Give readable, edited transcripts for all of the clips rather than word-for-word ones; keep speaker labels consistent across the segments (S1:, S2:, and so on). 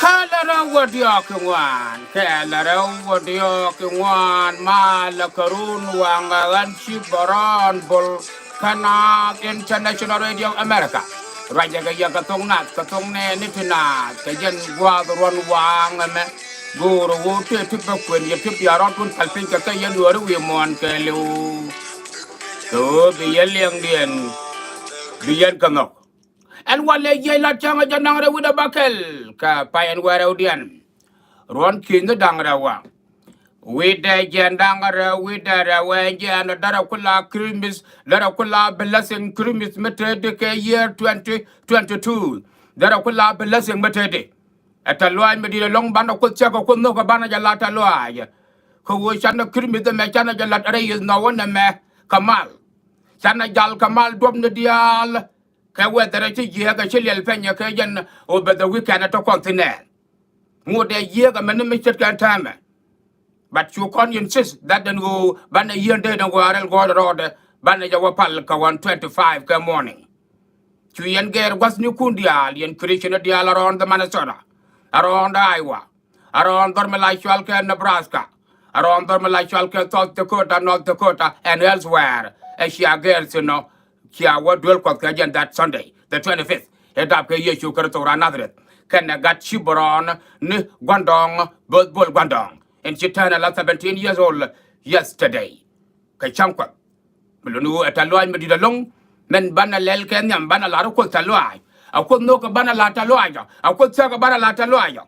S1: Kalara wadio kingwan, kalara wadio kingwan, mala karun wangalan shibaran bol kana International Radio America. Raja kaya katong ne nitinat, kajan gua ron wang me. Guru wote tipe kwen ye tipe yaran pun kalpin kata yan luaru wimon kelu. To biyan liang dian, biyan kanok. And while ye la changa janang with a buckle, ka payan wara udian. Ron kin the dangara. With the jandangara, with the wajan, the Darakula Krimis, Darakula blessing Krimis method year 2022. Darakula blessing method. At a loy medina long band of Kuchako Kunoka Banaja Lata Loy. Who was Shana Krimis the Machana Latare is no one a me Kamal. Shana Jal Kamal Dom the Dial. Whether I see a Chilean Pena Kajan over the weekend at a continent. More than a year, a minimum can time. But you can't insist that then go ban a year day and go out and go order ban a Jawapalka 125 come morning. Chuyan Gare was New Kundial and creation of Dial around the Minnesota, around Iowa, around Dormalachulka, Nebraska, around Dormalachulka, South Dakota, North Dakota, and elsewhere. As she girls, you know. Kia what dual Caucasian that Sunday, the 25th, a dap Yeshu Kurtora another. Can I got Chiboron, N Guandong, both Bull Guandong, and she turned 17 years old yesterday. Kachamqua. Mulunu at a loin medida long, men banna lel kenyam banna laruko taloy. I could knock a banna lata loya, I could talk about a lata loya.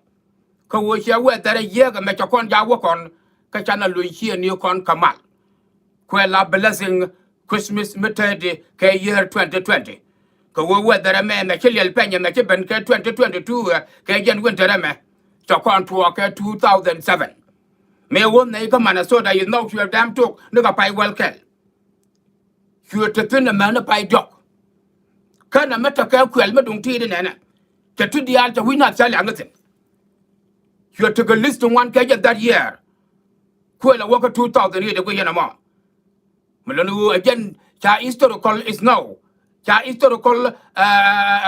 S1: Kawusha wet that a year and make a con jawakon, Kachana Lucia Newcon Kamal. Quella blessing. Christmas maternity ke year 2020. Ko weather a man a chilly penny and the chippen ke 2022 ke jen winter a me. So con to 2007. May one they come and so that you know you have damn talk, never pay well kell. You to thin a man a pie dog. Can a matter kell quell medung tea in Anna. To the altar we not sell anything. You took a list on one ke that year. Quell a walker 2000 years away in a month. Malonu again, cha historical is now. Cha historical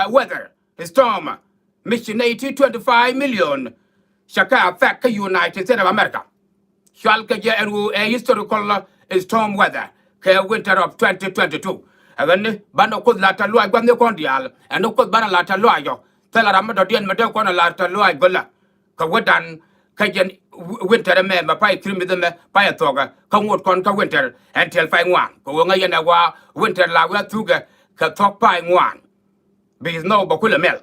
S1: weather, storm, mission 25 million. Shaka fact United States of America. Shalka and a historical storm weather, ke winter of 2022. Again, Bano could lata loy when the condial, and no could ban lata loyo. Tell a Ramadodian Madocon lata loy gola. Kawadan. Kajan winter a man, but pie cream with them by a toga, come what conquer winter until fine one. Go winter la tuga, ka talk pie one. Be no bacula mel.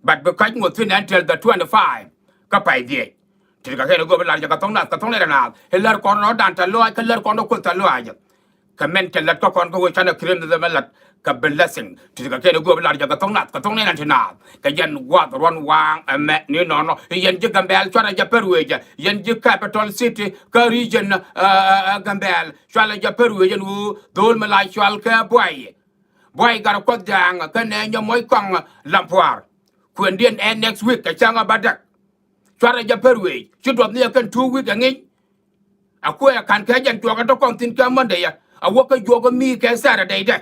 S1: But because was thin until the 25, capai de. Take a head of go like a Katona now. A letter corner danta loy, a letter corner quilta loy. Comment let cock on go with China cream the melot. ka blessing ti ka ke go la ja ka tong ne nan tina ka yen wa ron wang me ni no yen ji gambel chwa ja perweja yen ji capital city ka region gambel chwa ja perweja nu dol ma la chwa ka boy gar ko jang ka ne nya moy kong lampwar kwen dien next week ka changa badak chwa ja perwe chu dot ne kan 2 week ngi akwe kan ka jan chwa ka to kon tin ka monday a wo ka jo ga mi ka saturday de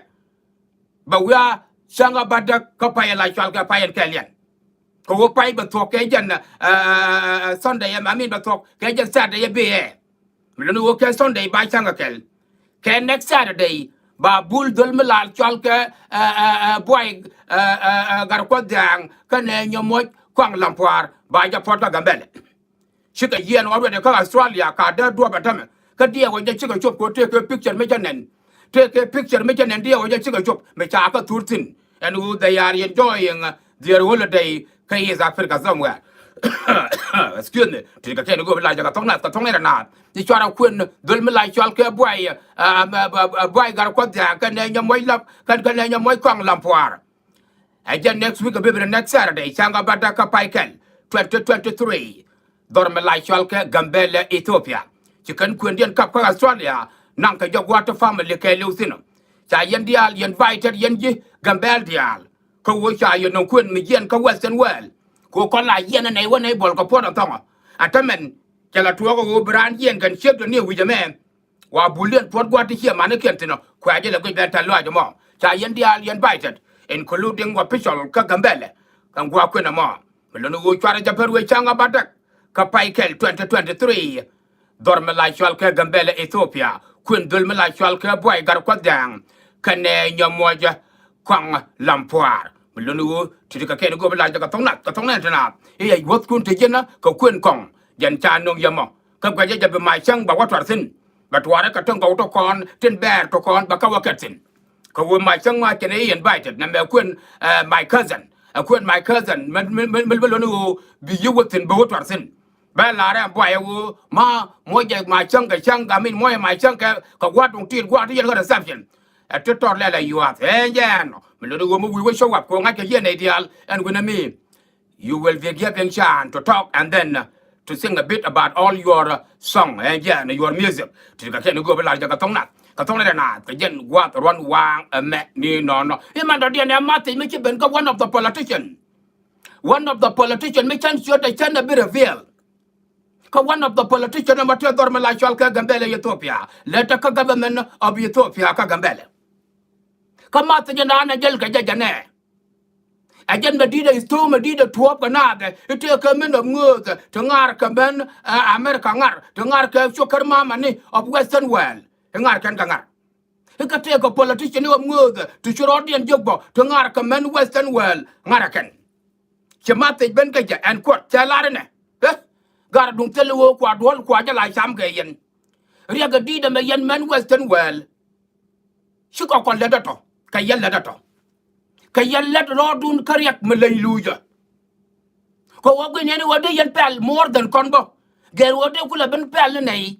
S1: ba wa changa badak ka pa la chwa ka pa yen kalyan ko wo pai ba to ke jan sunday I mean ba to ke jan saturday be me no wo ka sunday ba changa kel ke next saturday ba bul dol melal chol ke boy gar ko dang ka ne nyomo kwang lampwar ba ja porta gambele chika yen already ka Australia ka da do batame ka dia wo ja chika chop ko take picture me janen dia wo ja chika chop me cha ka turtin and who they are enjoying their holiday ka is Africa somewhere excuse me tika ken go la ja ka tong na ni chara kun dol me la chal ke boy gar ko da ka ne nyomoy lap kan ka ne nyomoy kwang lampwar again next week be next Saturday changa bata ka paikel 2023 dorme la chal ke gambele Ethiopia chikan kun dien kap ka Australia nang ka jogwata family ke lusino cha yen dial yen invited yen ji gambel dial ko wo cha yen no kun mi yen ka western world ko ko la yen ne wona bol ko pon tonga atamen kala tuwa ko brand yen kan chep ni wi jame wa bulien pot gwati che mane kentino kwa je le ko beta lo ajmo cha yen dial yen invited including official ka gambele kan gwa kwena mo melo wo chara japer we changa batak ka paikel 2023 dorme la chwal ka gambele Ethiopia kun dulme la chwal ka boy gar ko dang kane nyamoja kwang lampwar melo wo tika ke go la ja ka tong na tana e wot kun te jena ka kun kong jan cha nong yamo ka ga ja be mai chang ba wa twarsin ba tware ka tong go to kon tin ber to kon ba ka wakatin ko wo mai chang ma kene invited na me kun my cousin my cousin me no bi you watin ba wa twarsin ba la ra boy wo ma mo je mai chang ka chang ga min mo mai chang ka wa dong tir wa ti yen ga reception to tor le la you have jan me lo go mo we will show up ko nga ke yen ideal and when me you will be given chance to talk and then to sing a bit about all your song and your music to ka ken go la ja ka tong na ka yen wa ron wang me ni no e man do dia ma ti me ki ben ko one of the politician me chan sure the chan be reveal ko one of the politician ma te dor me la chal ka gambele Ethiopia let ka government of Ethiopia ka gambele ka ma ti na jel ka ja ne ajen medida is to medida tuop kanade ite ka men of ngud to ngar ka ben America ngar to ngar ka chokar mama ni of western world ngar kan ngar ikate ko politician of ngud to chorodian jogbo to ngar ka men western world ngar kan chamate ben ka ja and quote chalare ne gar dum telo kwa dol kwa ja la sam ke yen ria ga dida me yen men western world shiko kon ledato ka yen ledato ka yellet rodun karyak malayluja ko wago nyani wade yen pel more than konbo ger wade kula ben pel nei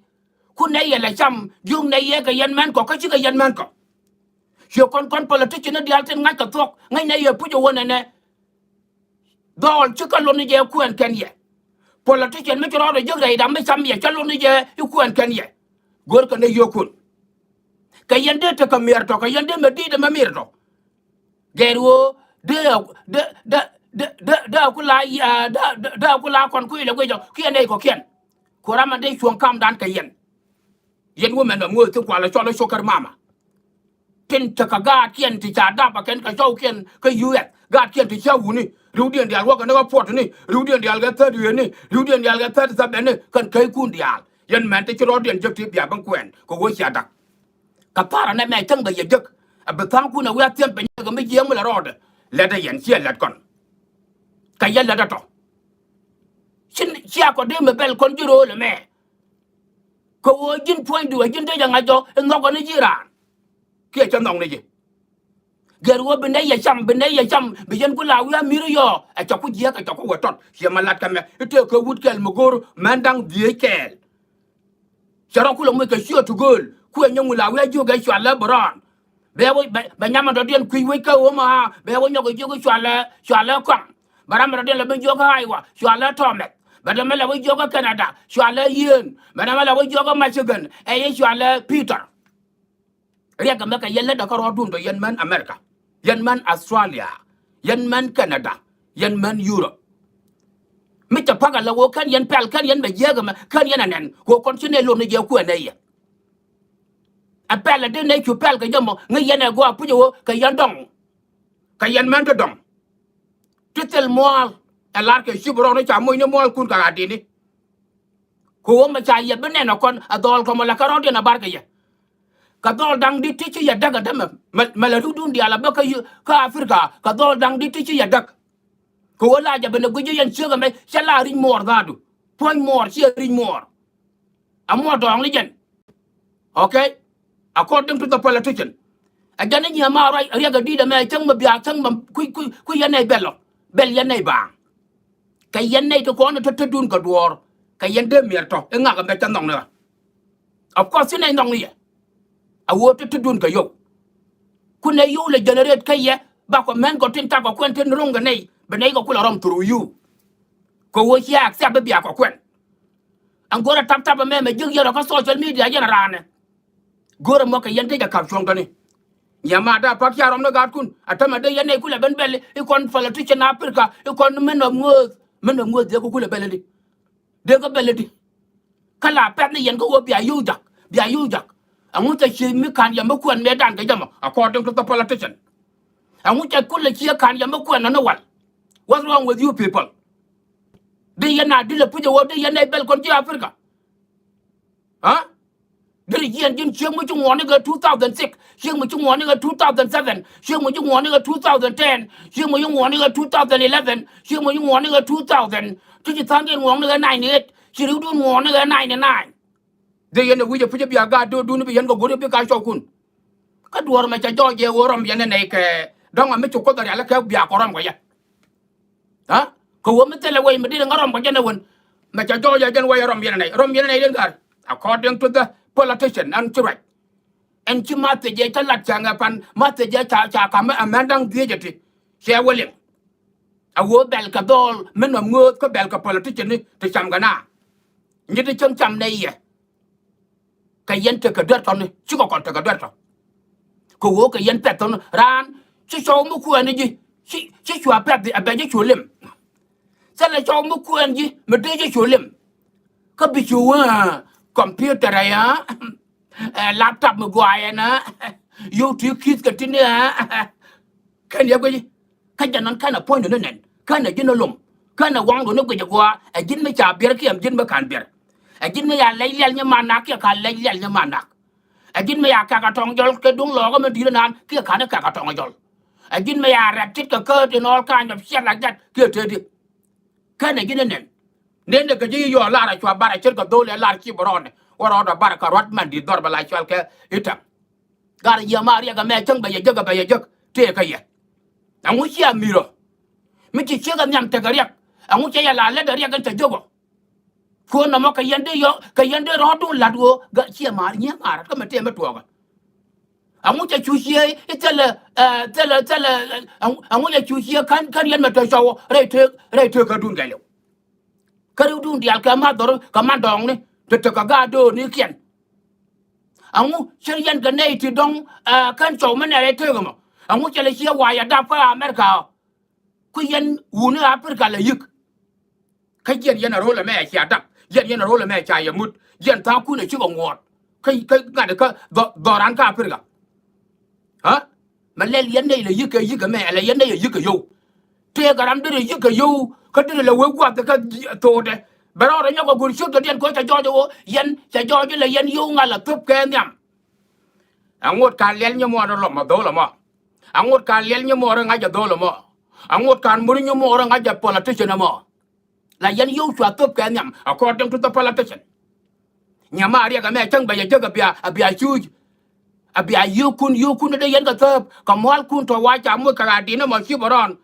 S1: ku nei yela cham jung nei ye ka yen man ko ka chi ka yen man ko yo kon politician di alten ngai ka tok ngai nei ye pujo wona ne dol chi ka loni je ku en ken ye politician me ro de jogre dam me cham ye ka loni je ku en ken ye gor ka ne yo kun ka yende te ka mer to ka yende me di de me mer to gerwo de kula ya da kula kon ku ile gwejo kien dai ko kien ko rama dai chuon kam dan ka yen women no ngo tu kwala cholo sokar mama tin ta ka ga kien ti cha da ba ken ka chau kien ka yuet ga kien ti cha wu ni rudien dial wa ka no pot ni rudien dial ga ta du ni rudien dial ga ta sa ben ni kan kai kun dial yen man te chro dien jek ti bia ban kwen ko wo cha dak ka para na me tang ba ye jek abetang kuna we atiem pe ga me yeng la rod le da yen chia let kon ka yen la da to chin chia ko de me bel kon juro le me ko wo jin point du jin de nga jo ngo ko ni jiran ke cha nong ni ji ger wo bende ya cham be yen ku la we mi yo a cha ku je ka cha ku wetot che malat ka me te ko wut kel mo gor mandang die kel charo ku lo me ka sio to gol ku nyu la we jo ga chwa la bron be wo ba nyama do den kui we ka wo ma be wo nyogo jogo chwala kwam baram do den la ben jogo aiwa chwala tomet badama la wo jogo Canada chwala yen badama la wo jogo Michigan e ye chwala Peter riaga meka yelle da karo dun do yen man America yen man Australia yen man Canada yen man Europe mi ta paga la wo kan yen pel kan yen be jega ma kan yen anen ko continue lo ne je ku ne ye apel de ne ku pel ka jamo ngi yen go apu jo ka yen dong ka yen man to dong titel moal alar ke shibro no cha moy ne moal kun ka adini ko ma cha ye bene no kon adol ko la karo de na barka ye ka dol dang di tichi ya daga dama mala dudun di ala ba ka Afrika ka dol dang di tichi ya dag ko wala ja bene guji yen suga me shala ri mor dadu point mor chi ri mor amo dong li jen okay according to the politician agana nya ma rai riga di da me chang ma bia chang ma ku yen nei bello bel yen nei bang ka yen nei to ko no to dun ka dor ka yen de mer to nga ka me chan dong ne of course nei dong ni a wo to dun ka yo ku ne yo le generate ka ye ba ko men ko tin ta ko kwen tin runga nei be nei ko kula rom through you ko wo ya accept be bia ko kwen angora tap me jig yo ko social media yen rane gora mo ka yen te ka chong to ni nyama da pak ya rom no gat kun atama de yen nei kula ben bele e kon politician Africa e kon men of ngod de ko kula bele de ko bele di kala pet ni yen ko wo bia yu jak angu ta chi mi kan ya mo kwen me dan ka jama according to the politician angu ta kula chi kan ya mo kwen no wal what's wrong with you people de yana dile puje wo de yana bel kon ji Africa ha de yen jin chi mo chung woni ga 2006 chi mo chung woni ga 2007 chi mo chung woni ga 2010 chi mo chung woni ga 2011 chi mo chung woni ga 2000 chi tan gen woni ga 98 chi ru dun woni ga 99 de yen wi je puje bia ga do dun bi yen go gori bi ka chokun ka duor ma cha jo je worom yen ne ke donga me chu ko da la ka bia korom ko ya ha ko wo me tele we me de ngarom ko jene won ma cha jo je jen we rom yen ne den gar according to the politician and to right and chi ma te je ta lat changa pan ma te je cha ka me amandang die je ti she welim a wo bel ka dol men no ngot ko bel ka politician ni te cham ga na ni te cham nei ye ka yen te ka der ton chi ko kon te ka der ton ko wo ka yen pet ton ran chi cho mu ku ani ji chi chua pet de abe ji chulim sa la cho mu ku ani ji me de ji chulim ka bi chu computer ya laptop mu gwa ya na YouTube kit ka tin ya kan ya ko ji ka janan kana point no nen kana jino lum kana wang do no ko jwa a jin me cha ber ki am jin me kan ber a jin me ya lay lel nya manak ya ka lay lel nya manak a jin me ya ka tong jol ke dung lo ko me di nan ki ka na ka tong jol a jin me ya rat tit ka in all kind of shit like that ki te di kana jin nen de ka ji yo la ra chwa bara chir ka do le la ki boron waro da bara ka rot man di dor bala chwal ke itam gar ya maria ga me chang ba ye jog te ka ye angu chi amiro mi chi ga nyam te ga yak angu che ya la le da yak ta jogo ko na mo ka yende ro du la do ga chi mar nya mar ka me te me to ga angu che chu chi tele angu le chu chi kan yen me to so re te ka dun ga le ka ru dun dial ka ma dor ka ma dong ni te ka ga do ni kien angu che yen ga nei ti dong kan so me ne te ga mo angu che le chi wa ya da pa America ku yen wu ni Africa le yik ka yen ro le me cha da yen ro le me cha ya mut yen ta ku ne chi go ngot kai ga de ka do ran ka Africa ha ma le yen nei le yik me le yen nei yik yo te ga ram de yik yo ka de le we gwa de ka to de baro ra nya ko gur chu de ko cha jo yen cha jo le yen yo nga la tup ke nyam angot ka lel nya mo ro ma do la mo angot ka lel nya mo ra nga ja do la mo angot kan muri nya mo ra nga ja politician mo la yen yo chwa tup ke nyam according to the politician nyama ria ga me chang ba ye ga bia chu abia yu kun de yen ga tup ka mol kun to wa cha mo ka di na mo chi boron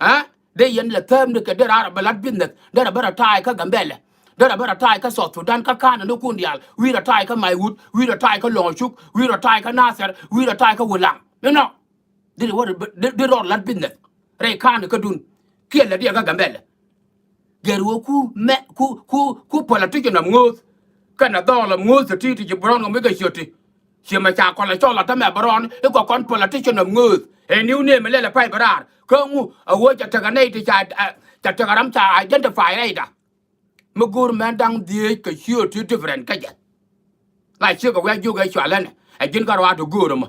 S1: ha de yen le term de ka de ra balat business de ra bara tai ka gambele de ra bara tai ka so Sudan ka kana no kun dial wi ra tai ka mai wut wi ra tai ka long chuk wi ra tai ka nasar wi ra tai ka wulang no did what the road lad business re kan ka dun kiel la dia ga gambel geru ku politician am ngot kana dola ngot ti ti bron ngo mega shoti che ma cha ko la chola ta me bron e ko kon politician am ngot e new name le la pai barar ko ngu a wo cha ta nei ti cha ta ram cha identify ra da mugur man dang die ka shoti different ka ja lại chưa có quen chưa cái chuyện lên ai chính cái đó guru rồi mà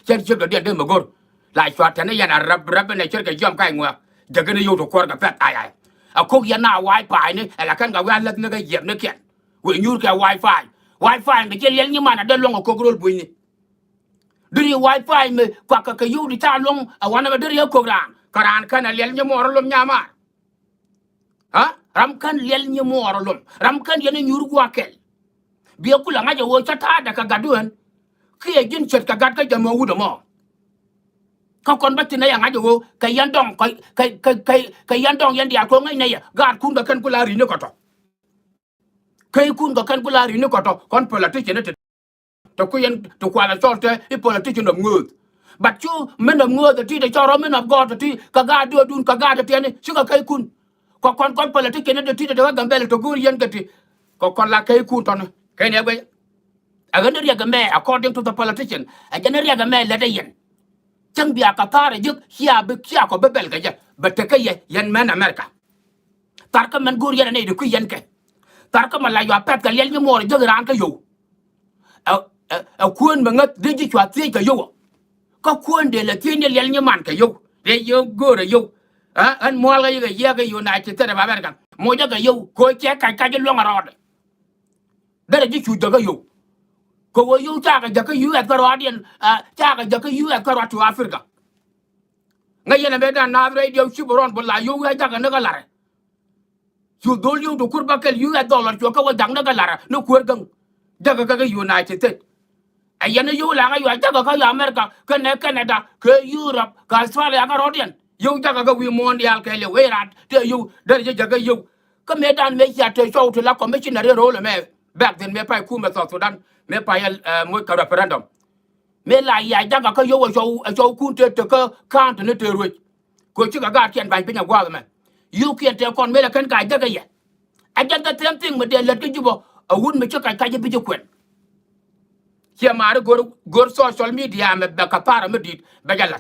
S1: chân chưa có điện đến mà guru lại chuyện thế này là rap này chưa cái giom cái ngoa giờ cái này yêu thuộc con cái phết ai à khúc giờ nào wifi này là cái quen lên cái dẹp nó kiện quỷ nhur cái wifi cái chơi liên nhưng mà là đơn luôn ở cô guru bùi này đi wifi mà qua cái yêu đi ta luôn àวันนั้นđi yêu cô ra cái này liên nhưng mà luôn nhà mà hả ram kan liên nhưng mà luôn ram kan giờ này nhur qua cái biar kula ngaja wo chata da ka gaduan kiye jin chet ka gad ka jamo wudo mo ka kon batina ya ngaja wo ka yandong ka yandong yandi ko ngai ne ya gad kun da kan kula ri ne ko to kai kun da kan kula ri ne ko to kon politician ne to ku yan to kwala cholte I politician of ngud but you men of ngud the ti de choro men of god ti ka gadu dun ka gadu ti ne suka kai kun ko kon politician ne ti de ga gambele to guri yan ka ti ko kon la kai kun to ne cái này bây à cái này cái mẹ according to the politician à cái này cái mẹ là đây yên chẳng bia cả ta rồi chứ kia có bê bèl cái gì bê cái gì yên men America tar cái men guri yên này được cái yên cái tar cái mà lại vào pet cái yên như mồi chứ cái cái dù à khuôn mà ngất đi chỉ chọt cái dù có khuôn để là thiên nhiên yên như màn cái dù để dù guri dù à anh mua cái dù này chỉ tới là America mua cái dù coi chết cái luôn mà rồi đây chỉ chủ cái yêu, cô yêu cha cái yêu ở cái radian, cha cái yêu ở cái ratu Africa. Ngay giờ này bây giờ na radio chụp ron bol la yêu ở cái nước là, chủ đô yêu đồ kurba cái yêu ở dollar cho cái đằng nước là, nó quên cái United States. Ai giờ này yêu là cái cái America, cái Canada, cái Europe, cái Australia cái radian, yêu cái we mondial cái là we rat, cái yêu đây cái yêu, cái mấy đàn mấy giờ chơi show thì là commissioner role mà. Back then me pai kuma South Sudan me pai mo ka referendum me la ya jaga ka yo so kun te ka kan te ne te ru ko chi ga kian ban pe nya gwa me you kian te kon me la kan ka jaga ya a jaga tem ting me de let ke jubo a wun me chi ka je bi je kwen chi ma gor social media me ba ka para me dit ba jala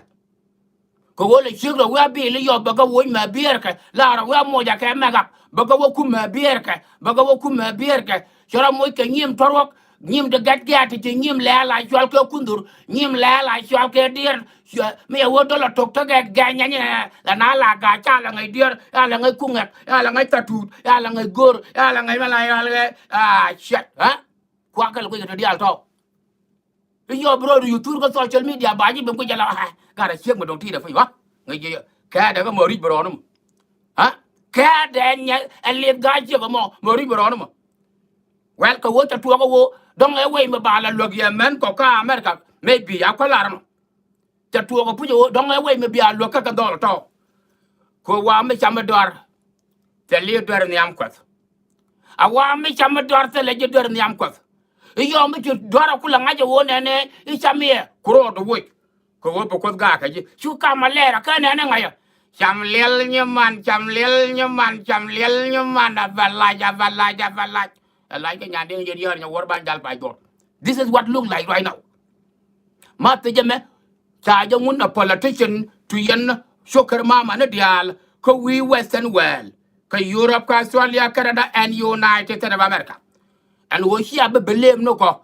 S1: ko wole chi ro wa bi le yo ba ka wo me bi er ka la ra wa mo ja ka me ga ba ka wo ku me bi er ka ba ka wo ku me bi er ka chora moy ke nyim torok nyim de gat ti nyim la chwal ke kundur nyim la chwal ke dir me wo do la tok to ga nya la na la ga cha la ngai dir la ngai kungat la ngai tatut la ngai gor la ngai mala la shit ha kwa ka ko to dial to yo bro du youtube ko social media ba ji bem ko jala ha ga ra chek mo dong ti da fa wa ngai je ka da ga mo ri bro no ha ka da nya le ga je ko mo ri bro no well ka wo ta tuwa ko wo dong e we me bala log ye men ko ka America maybe ya ko laram ta tuwa ko pujo dong e we me bia lo ka dol to ko wa me chama dor te le dor ni am ko a wa me chama dor te le dor ni am ko yo me dor ko la ngaje wo ne I chamie kro do wo ko wo ko ga ka ji chu ka ma le ra ka ne ngaya cham lel nyaman da bala like nya de yer nya wor ban dal bay dot this is what look like right now ma te jeme cha jo mun a politician to yen soccer mama ne dial ko we western world ko Europe ko Australia Canada and United States of America and wo shi abe belem no ko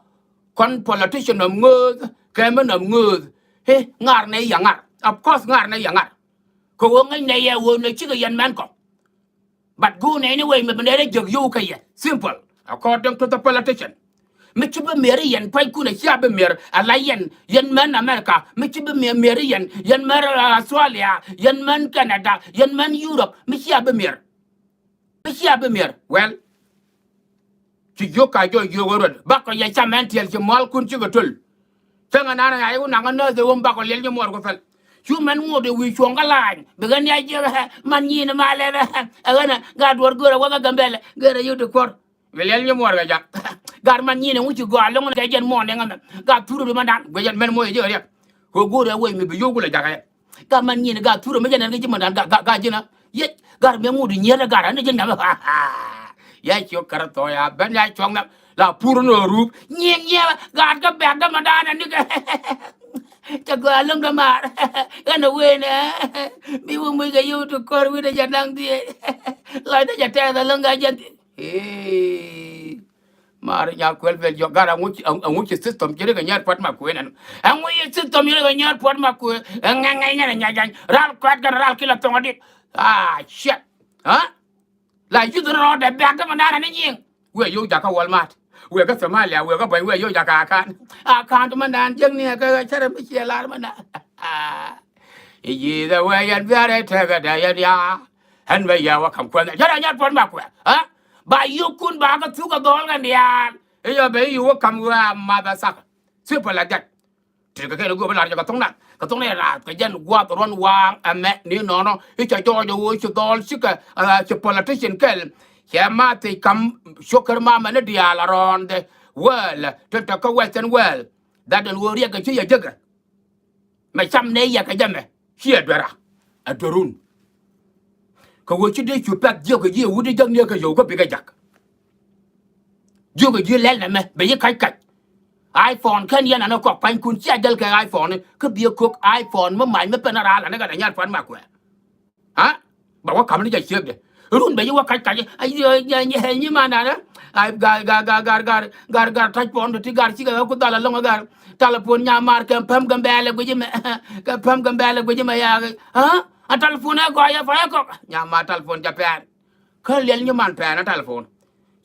S1: kon politician of ngud kemen of ngud he ngar ne ya ngar of course ngar ne ya ngar ko wo ngai ne ya wo ne chi ga yen man ko but go ne anyway me ne jog yu ka ye simple according to the politician me chibe meri yen pai kuna chiabe mer ala yen man America me chibe meri yen mer Australia yen man Canada yen man Europe me chiabe mer well chi joka jo worod ba ko ya chaman tiel chi mal kun chi gotul tanga nana ya yu nanga no de won ba ko lel ni mor ko fel chu man ngode wi chonga lañ be gan ya je man ni na male agana ga dor gora wa ga gambele gara yu de kor velel ni mor ga jak gar man ni ne wuci go alon ga jen mo ne ngam ga turu be mandan go jen men mo je ya ko gore we mi bi yogu la jaga ga man ni ga turo me jana ngi man ga jina ye gar me ngudu nyera gara ne jina ya cho karato ya ben ya chong na la puro no rup nye ga ga be ga madana ni ga cha ga lung da mar ga no we na mi wo mi ga yu to kor wi da janang di la da jata da lung ga jan mar nya kwel vel yo gara ngu system jere ga nyar pat ma ku en ngu system jere ga nyar pat ma ku nga nya jan ral kwat ga ral kila to ngadi shit ha la yu do ro da ba ga manana ni yin we yo ja ka walmart we ga somalia we ga boy we yo ja ka kan to manan jeng ni ga chara mi che la mana yi da we yan ba re ta ga da ya han we ya wa kam kwan jara nyar pat ma ku ha ba yu kun ba ga tu ga dol ga ya e yo be yu kam wa ma da sak super la gat ti ga ke go ba la ga tong na ka tong ne ra ka jan gwa to ron wang ame ni no i cha jo jo wo chu dol si ka politician kel ya ma te kam shokar ma ma ne dia la ron de well to ka western well that den wo ria ga chi ya jaga ma cham ne ya ka jame chi ya dara adorun ka wo chi de chu pak je ko je wu de jang ne ka yo ko bi ga jak je ko je lel na me be ye kai kai iPhone kan yana na ko pan kun cha dal ka iPhone ka bi ko iPhone ma mai me penara la na ga nya fan ma ko ha ba wa kam ni ja chep de run be wa kai kai ai ya ni ma na ai gar touch phone ti gar chi ga ko dala lo gar telephone nya mar ka pam gambele go jime ka pam gambele go jime ya ha a telephone ko ya fa ko nya ma telephone ja pen ka lel ni man pen na telephone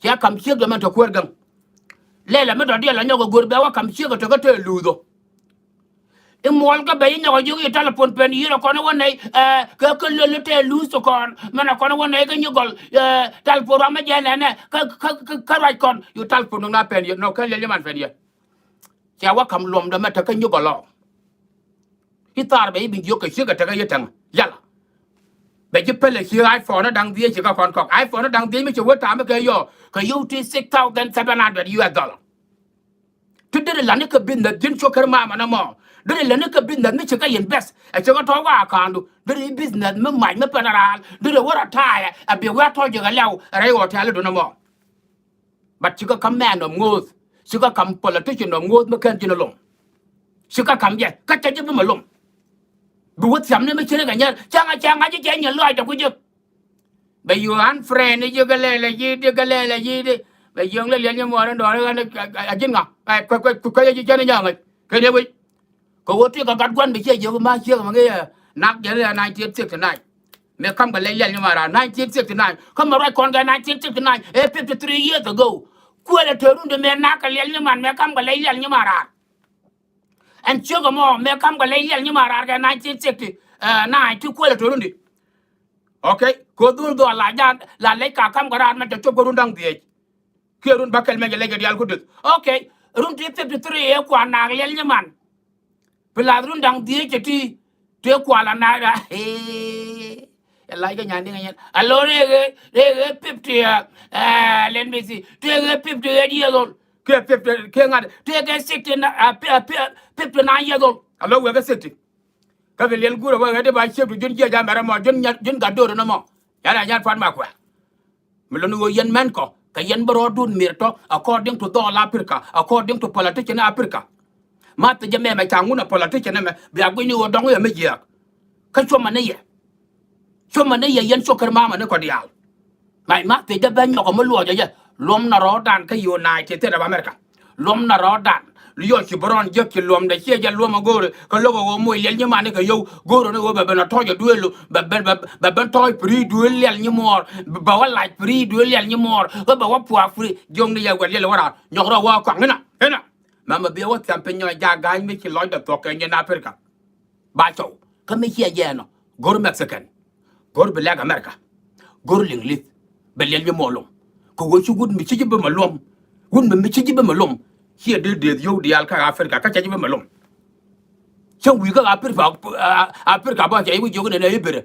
S1: ya kam chi ga man to ko gang lela me do dia la nyogo gor be wa kam chi ko to ko te ludo e mol ka be nyogo jogi telephone pen yiro kono wonay ka ko le te luso kon mana kono wonay ka nyogol telephone ma jena ne ka right kon yu telephone na pen yo no ka le man pen yo ya wa kam lom da mata ka nyogolo hitar be bi yo ka chi ka ta ka yetang yala be ji pele chi iPhone dang die chi ka kon kok iPhone dang die mi chi wo ta me ka yo ti $6,700 to de la ne ka bin da din chokar ma na mo de la ne ka bin da ni chi ka invest e chi ka to wa kan du de business me mai me panaral de wa ra ta ya a be wa to je ga law rai wo ta le do na mo but chi ka kam man no ngos chi ka kam politician no ngos me kan chi no long chi ka kam je ka cha je me long bu wat sam ne me chi ga nya changa je je nya lo ta ku je be you an friend ni je ga le ji de ga le ji de be yong le nya mo na do ga a jin nga ai ko ye je ne nya ngai ke ne wi ko wo ti ga gat gwan be che je ma che ma nge nak je le 1969 me kam ga le nya ma ra 1969 come right kon ga 1969 53 years ago ko le to run de me nak le nya man me kam ga le nya ma ra and sugar mo me kam ga le nya ma ra ga 1969 tu ko le to run di okay ko dul do la le ka kam ga ran ma te to ko run dang die ke run bakel me le ga dial ko dut okay run ti 53 e ko na le nya man pela run dang die ke ti te ko la na da e la ga nyandi nga allo re 50 let me see te 50 years old ke 50 ke nga te 59 years old allo we ga 60 ka ve len gura wa de ba chef jun je ja mara mo jun ga do no mo ya nya fan ma kwa me lo no yen men ko ka yen bro dun mirto according to dollar Africa according to politician Africa ma te je me ma changu na politician me bi agwe ni wo dong ye me je ka choma ne ye yen sokar mama ne ko dial mai ma te je ben ko mo lo je lom na ro dan ka United States of America lom na ro dan yo ci boron je ki lom de ci je lom gore ko logo wo moy lel nyama ne ko yow goro ne wo be na toje duelu be toy pri duel lel nyimor ba wala pri duel lel nyimor ko ba wa po afri jong ne ya gwa lel wara nyoro wa ko ngina hena mama be wa tampenyo ja gañ mi ci loy de to ke ni na Africa ba taw ka mi ci je no gor Mexican gor be leg America gor linglit be lel nyimolum ko wo ci gud mi ci be ma lom gun mi ci be ma lom here de yo di al ka Africa ka chaji be malum chen wi ka Africa ba ja yi jogo ne ne ibere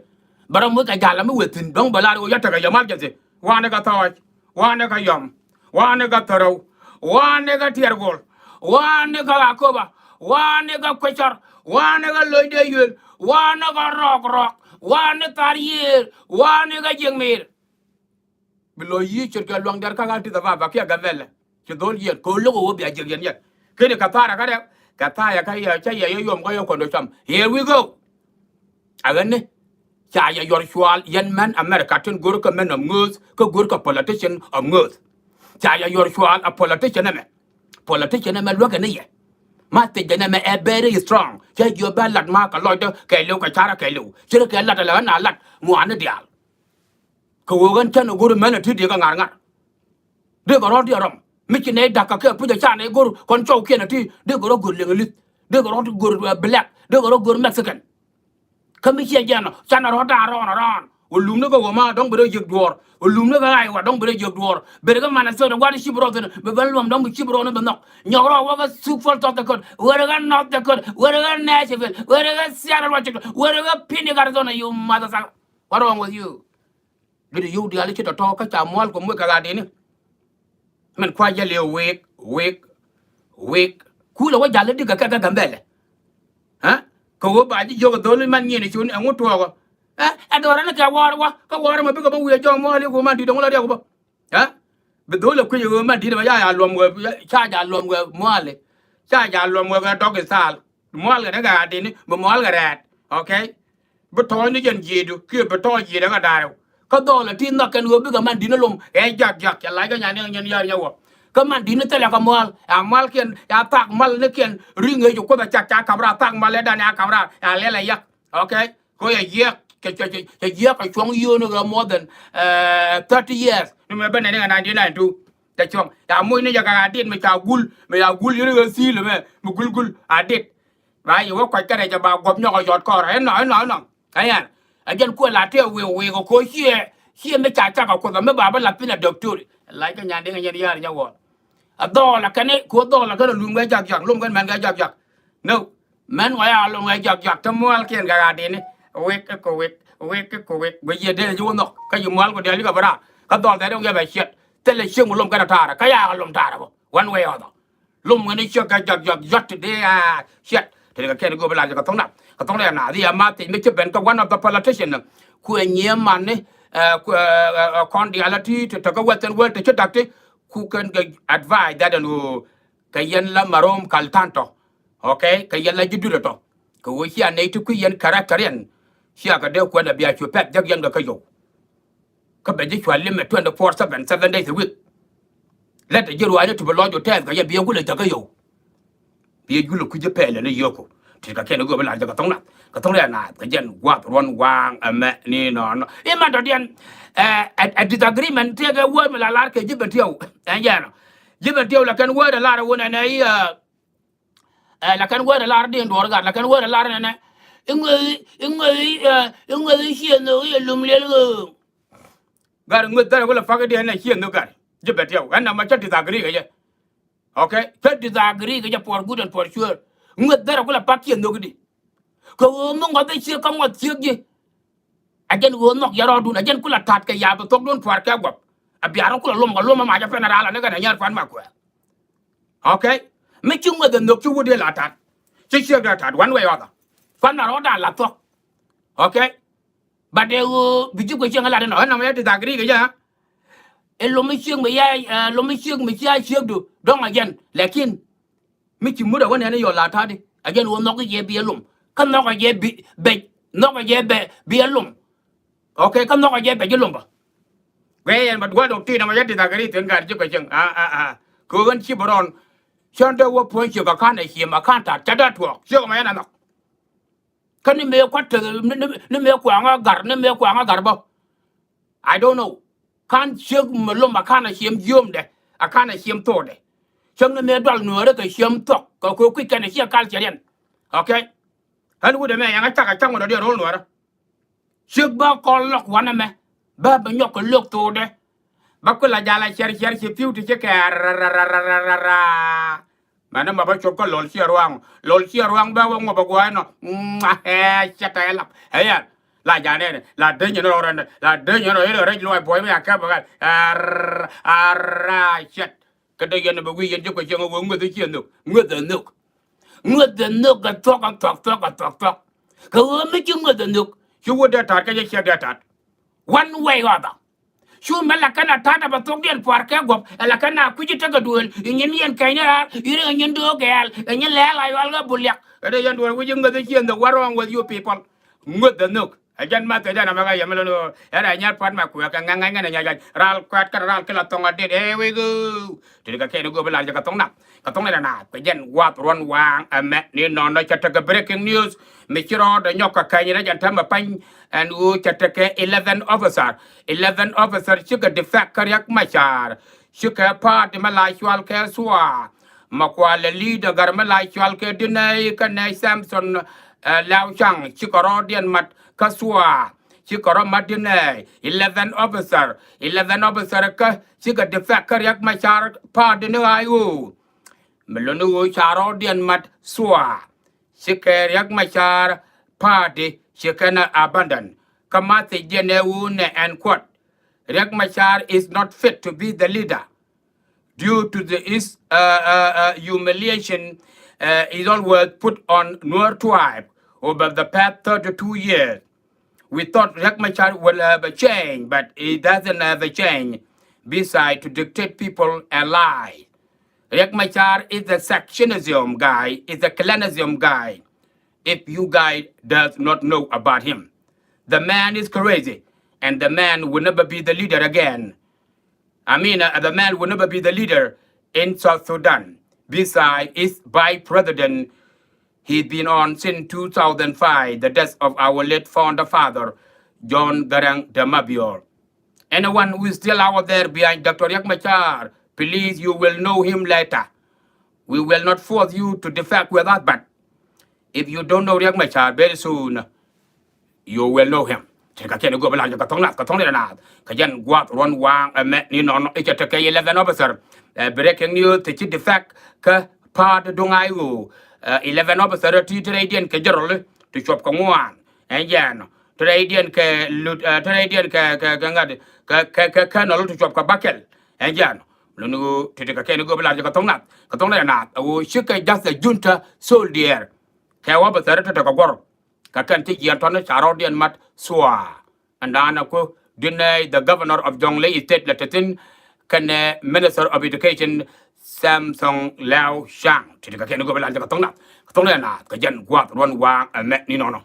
S1: bara mo ka jala mi wetin dong bala o yata ka yamal jase wane ka tawaj wane ka yam wane ka taraw wane ka tiergol wane ka akoba wane ka kwechar wane ga loy de yul wane ga rok wane tar yer wane ga jengmir bilo yi chur ga luang dar ka ga ti da ba ka ga vele che dol yer ko lo go bi a jeng yen kene ka tara ka de ka ta ya ka ya cha ya yom ko yo ko do cham here we go agane cha ya yor shwal yen man America tin gur ka men of nguz ko gur ka politician of nguz cha ya yor shwal a politician me lo ka ne ye ma te jana me e very strong cha yo ba lat ma ka lo de ke lo ka chara ke lo chira ke lat la na lat mu an dial ko wo gan chan gur men ti de ka ngar ngar de ko ro di rom mi chi ne da ka ke pu cha ne gur kon chou ke na ti de ko ro gur le ngelit de ko ro gur black de ko ro gur mexican kami chia jana chana ro da ron ulum no go ma dong bere yek dor ulum no ga ai wa dong bere yek dor bere ga mana so wa shi bro den be ban lom dong shi bro no be nok nyoro wa ga su fol to the code were ga not the code were ga nashville were ga seattle watch were ga pini garzona you mother sa what wrong with you bere you di ali to ka cha mol ko mu ka ga de ni men kwa ja le wake kula wa jale di ka gambele ha ko wo ba ji jogo dole man ni chun an wuto ko adora na ka war wa ka war ma bi ko wi jo mo le ko man di dong la de ko ba ha be dole ko yo man di ba ya lom go cha ja lom go mo le cha ja lom go ga dog sal mo le ga de ni mo ga rat okay be to ni jen jidu ki be to ji da ga da ka dole tin na kan go bi ga man di na lom jak ya la ga nya ni ya wo ka man di na tele ka mal amal ken ya tak mal ne ken ringe ju ko ba cha kamera tak mal le dan ya kamera ya le la yak okay ko ya yak ke yak ka chong yo no ga more than 30 years no me ben ne ga 99 tu ta chong ya moy ne ya ga dit me ya gul yo ga si le me gul adit ba yo ko ka re ja ba gop nyo ko jot ko re no ayan ajen ko la te we ko hie me cha ka ko me ba la pina doctor lai ka nya de ga ya ya wo do la kane ko do la ka lum ga jak lum gan man ga jak no man wa ya lum ga jak ta mual ken ga de ni wek be ye de ju no ka yu mual ko de li ka bara ka do da dong ya ba shet te le shing lum ka ta ra ka ya lum ta ra bo one way or the lum ga ni che ga jak de a shet te ka ken go ba la ka tong na di ma ti me che ben ka one of the politician ku nye man ni kon di alati te ka weten wel te che dakte ku kan ga advise that no ka yen la marom kal tanto okay ka yen la jidu to ko wo hia ne tu ku yen karakterian hia ka de ko na bia chu pet jak yen ga ka yo ka be ji chwa limit 24/7 7 days a week let the jiru ani to be lodge hotel ka yen bi ku le ta ka yo bi ju lu ku je pele ne yo ko ti ka ken go ba la ka tong na ka yen wa ron wang ame ni no e ma do dian a disagreement te ga wo me la ke jibetiyo anjano jibetiyo la kan wo da la wona na yi la kan wo da la de ndor ga la kan wo da la na ingwe hien no ye lum le go gar ngwe da ko la fa ga de na hien no gar jibetiyo an ma cha disagree ga je okay cha disagree ga je for good and for sure ngwe da ko la pa hien no gidi ko mo ngabe chi ka mo chi gi ajen wo nok yaro dun ajen kula tat ka ya to tok don twar ka gop abiaro kula lom ma ja fenara la ne ga nyar fan ma ko okay me chung the nok chu de la tat chi chi ga tat one way or the fan na ro da la to okay ba de wo biju ko chen la de no na me de agri ga ya e lo me chung me ya lo me chung me ya chi du dong ajen lakin me chi mu da wona ne yo la tat de ajen wo nok ye bi lum kan nok ye bi be nok ye be bi lum okay kan nok ye be lum ba we en ba do ti na ma ya de agri ten ga ji ko chen ko gan chi boron chon de wo point you kan e hi ma kan ta cha da to chi ma ya na no kan ni me kwa te ni me kwa nga gar ba I don't know kan chi ma lo ma kan hi yom de a kan hi to de chon ni me dal no re ka hi to ko ku kan hi kal chen okay han wo de me ya ta ka chang no de ro no ra chi ba ko lok wana me ba nyok lok to de ba ko la jala cher chi piu ti che ka ra mana ma ba chop ko lol chi ruang ba wo ba gwa no chata la ya la ja ne la de nyo ro la de nyo ro re lo boy ma ka ba ara chat ka de yen ba wi yen ko che ngo ngo de chi no ngo de no ngod the nook a talk and talk. Go make you ngod the nook. You would that I can share that. One way or other. Shu mala kana tata ba tok den por ke gop la kana ku ji taga duel nyen yen kanya ire nyen do gal nyen le la yol ga bulyak ade yan do wi jinga the chien the war wrong with you people ngut the nook ajan ma te dana maga yamalo no era nyar pat ma ku ka nganga ngana nya ral kwat ka ral kala tonga de we go te ka ke go bela ka tong ka tong na ka jen wat ron wang ame ni no no cha taga breaking news me chiro da nyoka kanya jan tamba pan and u cha take 11 officer chuka defect karyak machar chuka part malai chwal ke swa makwale leader gar malai chwal ke dinai ka nai samson lao chang chikorodian mat kaswa chikoro madinai 11 officer ka chuka defect karyak machar part dinai u melonu charo dian mat swa shiker yak machar party shikana abandon kamate jeneune and quote Riek Machar is not fit to be the leader due to the humiliation is always put on Nuer tribe over the past 32 years. We thought Riek Machar will have a change, but he doesn't have a change. Besides, to dictate people and lie. Riek Machar is a sectionism guy, is a clanism guy. If you guys does not know about him, the man is crazy, and the man will never be the leader again. The man will never be the leader in South Sudan. Besides, his vice president, he's been on since 2005, the death of our late founder father, John Garang Damabior. Anyone who is still out there behind Dr. Riek Machar, please, you will know him later. We will not force you to defect with us, but if you don't know Riek Machar, very soon you will know him. Ka ken go bala ka tong na ka jan gwat ron wang me ni non e ta ke 11 officer breaking news te the fact ka part dungai u 11 officer ti tradian ke jorol to chop ko ngwan en jan tradian ke tradian ke ngad ka no to chop ka bakel en jan lunu te ka ken go bala ka tong na o shika just a junta soldier ka wa ba ta ka gor ka kan ti yan ton charo dian mat swa andana ko dinay the governor of Jonglei state latatin kan minister of education Samsung Lao Shang ti ka ken go bala ka tong na ka jan gwat ron wa me ni nono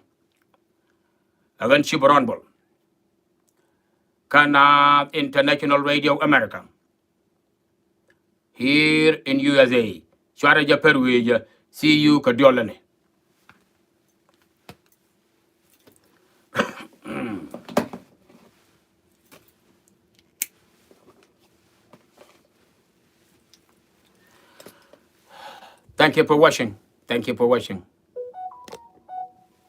S1: agan shiboron bol kana International Radio America here in USA chwara ja perwe ja see you ka diolane. Thank you for watching. Thank you for watching.